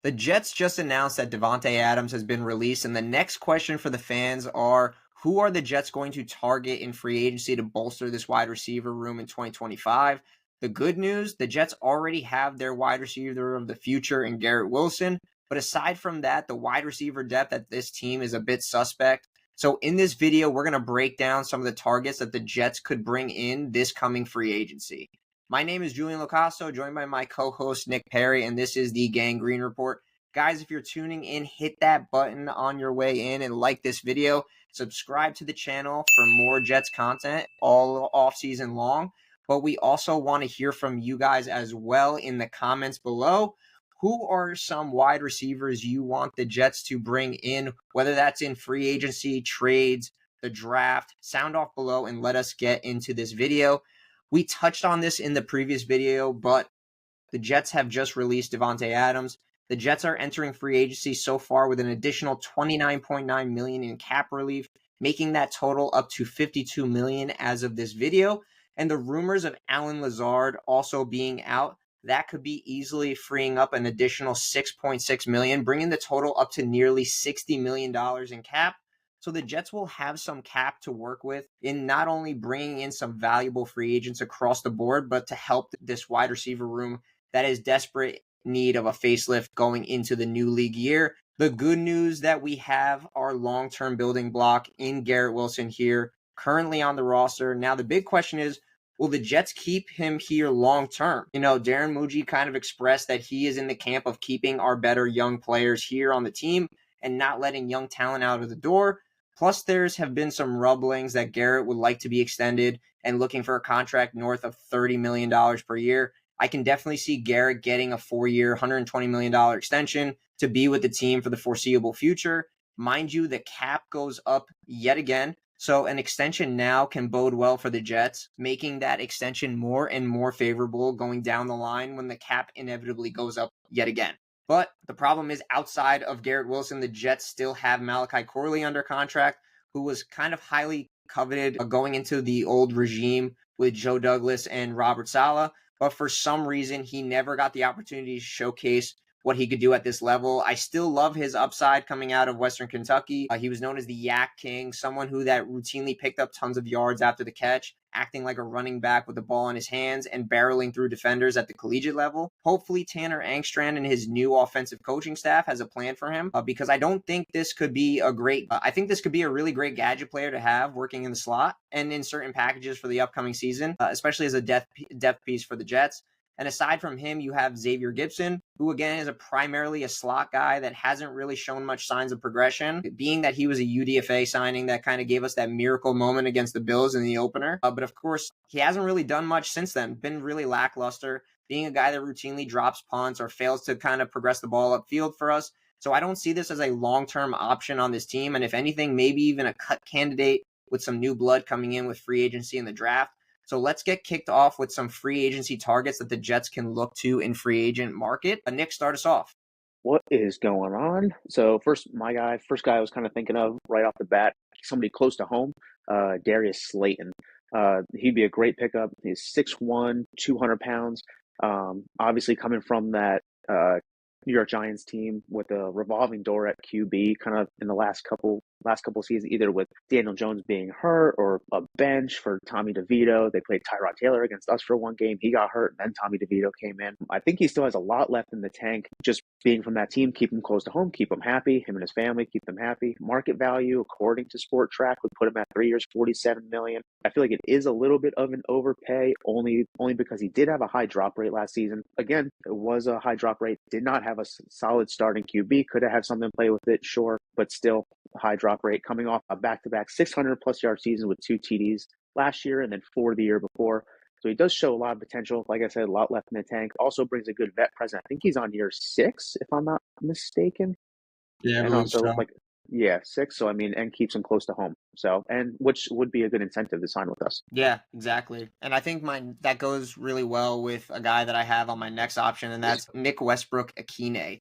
The Jets just announced that Davante Adams has been released, and the next question for the fans are, who are the Jets going to target in free agency to bolster this wide receiver room in 2025? The good news, the Jets already have their wide receiver of the future in Garrett Wilson, but aside from that, the wide receiver depth at this team is a bit suspect. So in this video, we're going to break down some of the targets that the Jets could bring in this coming free agency. My name is Julian joined by my co-host Nick Perry, and this is the Gang Green Report. Guys, if you're tuning in, hit that button on your way in and like this video. Subscribe to the channel for more Jets content all off season long. But we also want to hear from you guys as well in the comments below. Who are some wide receivers you want the Jets to bring in, whether that's in free agency, trades, the draft? Sound off below and let us get into this video. We touched on this in the previous video, but the Jets have just released Davante Adams. The Jets are entering free agency so far with an additional $29.9 million in cap relief, making that total up to $52 million as of this video. And the rumors of Allen Lazard also being out, that could be easily freeing up an additional $6.6 million, bringing the total up to nearly $60 million in cap. So the Jets will have some cap to work with in not only bringing in some valuable free agents across the board, but to help this wide receiver room that is desperate need of a facelift going into the new league year. The good news that we have our long-term building block in Garrett Wilson here, currently on the roster. Now the big question is, will the Jets keep him here long-term? You know, Darren Muji kind of expressed that he is in the camp of keeping our better young players here on the team and not letting young talent out of the door. Plus, there's have been some rumblings that Garrett would like to be extended and looking for a contract north of $30 million per year. I can definitely see Garrett getting a 4-year, $120 million extension to be with the team for the foreseeable future. Mind you, the cap goes up yet again, so an extension now can bode well for the Jets, making that extension more and more favorable going down the line when the cap inevitably goes up yet again. But the problem is, outside of Garrett Wilson, the Jets still have Malachi Corley under contract, who was kind of highly coveted going into the old regime with Joe Douglas and Robert Saleh. But for some reason, he never got the opportunity to showcase what he could do at this level. I still love his upside coming out of Western Kentucky. He was known as the Yak King, someone who that routinely picked up tons of yards after the catch, acting like a running back with the ball in his hands and barreling through defenders at the collegiate level. Hopefully, Tanner Angstrand and his new offensive coaching staff has a plan for him because I don't think this could be I think this could be a really great gadget player to have working in the slot and in certain packages for the upcoming season, especially as a depth piece for the Jets. And aside from him, you have Xavier Gipson, who again is primarily a slot guy that hasn't really shown much signs of progression, being that he was a UDFA signing that kind of gave us that miracle moment against the Bills in the opener. But of course, he hasn't really done much since then, been really lackluster, being a guy that routinely drops punts or fails to kind of progress the ball upfield for us. So I don't see this as a long-term option on this team. And if anything, maybe even a cut candidate with some new blood coming in with free agency in the draft. So let's get kicked off with some free agency targets that the Jets can look to in free agent market. Nick, start us off. What is going on? So first guy I was kind of thinking of right off the bat, somebody close to home, Darius Slayton. He'd be a great pickup. He's 6'1", 200 pounds. Obviously coming from that New York Giants team with a revolving door at QB, kind of in the last couple seasons, either with Daniel Jones being hurt or a bench for Tommy DeVito. They played Tyrod Taylor against us for one game. He got hurt, and then Tommy DeVito came in. I think he still has a lot left in the tank. Just being from that team, keep him close to home, keep him happy. Him and his family, keep them happy. Market value, according to Sport Track, would put him at 3 years, $47 million. I feel like it is a little bit of an overpay, only because he did have a high drop rate last season. Again, it was a high drop rate. Did not have a solid starting QB. Could have had something to play with it, sure, but still high drop rate, coming off a back-to-back 600-plus yard season with 2 TDs last year and then 4 the year before. So he does show a lot of potential. Like I said, a lot left in the tank. Also brings a good vet present. I think he's on year 6, if I'm not mistaken. Yeah, I And believe also, so. 6. So, I mean, and keeps him close to home. So, and which would be a good incentive to sign with us. Yeah, exactly. And I think that goes really well with a guy that I have on my next option, and that's Nick Westbrook-Ikhine,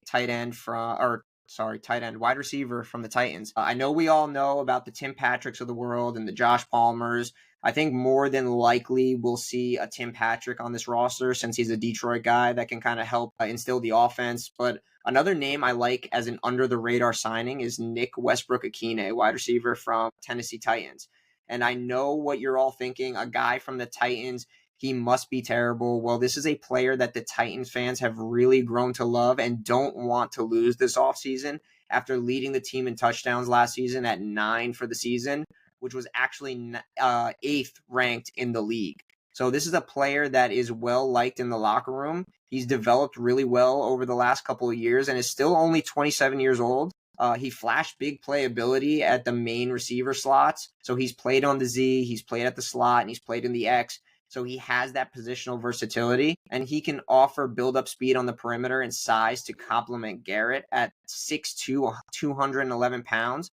wide receiver from the Titans. I know we all know about the Tim Patricks of the world and the Josh Palmers I think more than likely we'll see a Tim Patrick on this roster since he's a Detroit guy that can kind of help instill the offense. But another name I like as an under the radar signing is Nick Westbrook-Akine, wide receiver from Tennessee Titans. And I know what you're all thinking, a guy from the Titans, he must be terrible. Well, this is a player that the Titans fans have really grown to love and don't want to lose this offseason after leading the team in touchdowns last season at 9 for the season, which was actually 8th ranked in the league. So this is a player that is well liked in the locker room. He's developed really well over the last couple of years and is still only 27 years old. He flashed big playability at the main receiver slots. So he's played on the Z, he's played at the slot, and he's played in the X. So he has that positional versatility, and he can offer build-up speed on the perimeter and size to complement Garrett at 6'2", 211 pounds.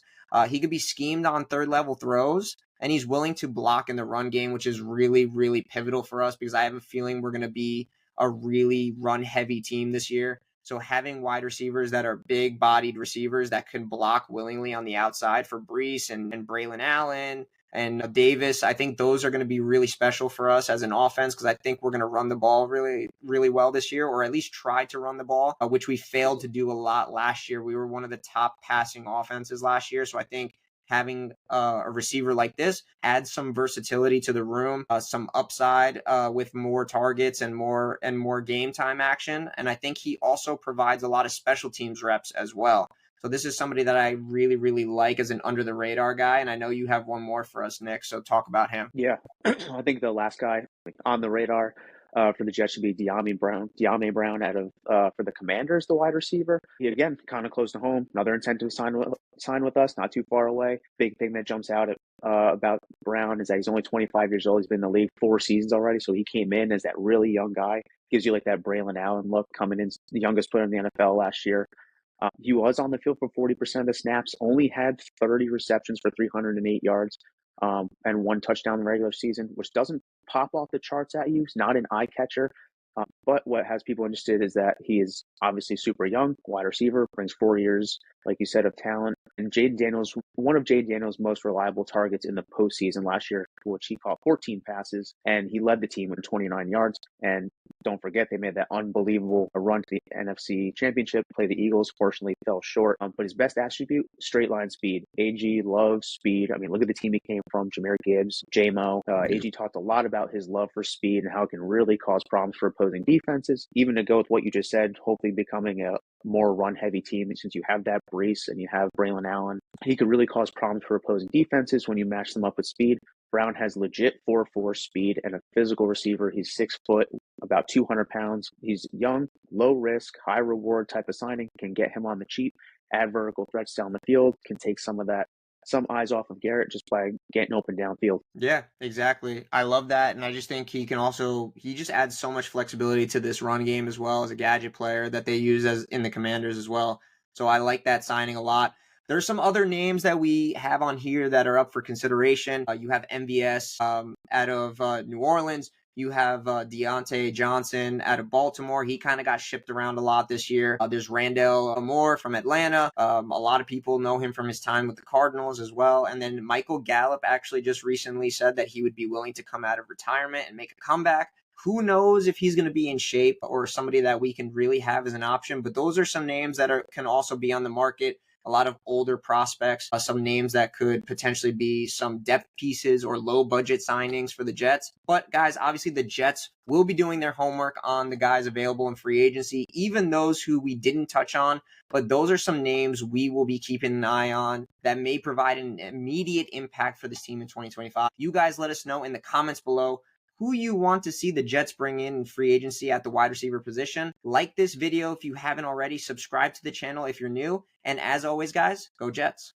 He could be schemed on third-level throws, and he's willing to block in the run game, which is really, really pivotal for us because I have a feeling we're going to be a really run-heavy team this year. So having wide receivers that are big-bodied receivers that can block willingly on the outside for Breece and Braylon Allen and Davis, I think those are going to be really special for us as an offense because I think we're going to run the ball really, really well this year, or at least try to run the ball, which we failed to do a lot last year. We were one of the top passing offenses last year, so I think having a receiver like this adds some versatility to the room, some upside with more targets and more game time action. And I think he also provides a lot of special teams reps as well. So this is somebody that I really, really like as an under the radar guy. And I know you have one more for us, Nick. So talk about him. Yeah, I think the last guy on the radar for the Jets should be De'Ami Brown. De'Ami Brown out of for the Commanders, the wide receiver. He again kind of close to home. Another incentive sign with us, not too far away. Big thing that jumps out about Brown is that he's only 25 years old. He's been in the league 4 seasons already, so he came in as that really young guy. Gives you like that Braylon Allen look coming in, the youngest player in the NFL last year. He was on the field for 40% of the snaps, only had 30 receptions for 308 yards and 1 touchdown in the regular season, which doesn't pop off the charts at you. It's not an eye catcher. But what has people interested is that he is obviously super young, wide receiver, brings 4 years, like you said, of talent. And Jaden Daniels, one of Jaden Daniels' most reliable targets in the postseason last year, which he caught 14 passes, and he led the team with 29 yards. And don't forget, they made that unbelievable run to the NFC Championship, play the Eagles, fortunately fell short. But his best attribute, straight line speed. AG loves speed. I mean, look at the team he came from, Jahmyr Gibbs, J-Mo. AG talked a lot about his love for speed and how it can really cause problems for opposing defenses. Even to go with what you just said, hopefully becoming a more run-heavy team, since you have that Breece and you have Braylon Allen, he could really cause problems for opposing defenses when you match them up with speed. Brown has legit 4.4 speed and a physical receiver. He's 6 foot, about 200 pounds. He's young, low risk, high reward type of signing. Can get him on the cheap, add vertical threats down the field, can take some eyes off of Garrett just by getting open downfield. Yeah, exactly. I love that. And I just think he just adds so much flexibility to this run game as well as a gadget player that they use as in the Commanders as well. So I like that signing a lot. There's some other names that we have on here that are up for consideration. You have MVS out of New Orleans. You have Deontay Johnson out of Baltimore. He kind of got shipped around a lot this year. There's Randall Moore from Atlanta. A lot of people know him from his time with the Cardinals as well. And then Michael Gallup actually just recently said that he would be willing to come out of retirement and make a comeback. Who knows if he's going to be in shape or somebody that we can really have as an option. But those are some names that can also be on the market. A lot of older prospects, some names that could potentially be some depth pieces or low budget signings for the Jets. But guys, obviously the Jets will be doing their homework on the guys available in free agency, even those who we didn't touch on. But those are some names we will be keeping an eye on that may provide an immediate impact for this team in 2025. You guys let us know in the comments below who you want to see the Jets bring in free agency at the wide receiver position. Like this video if you haven't already. Subscribe to the channel if you're new. And as always, guys, go Jets.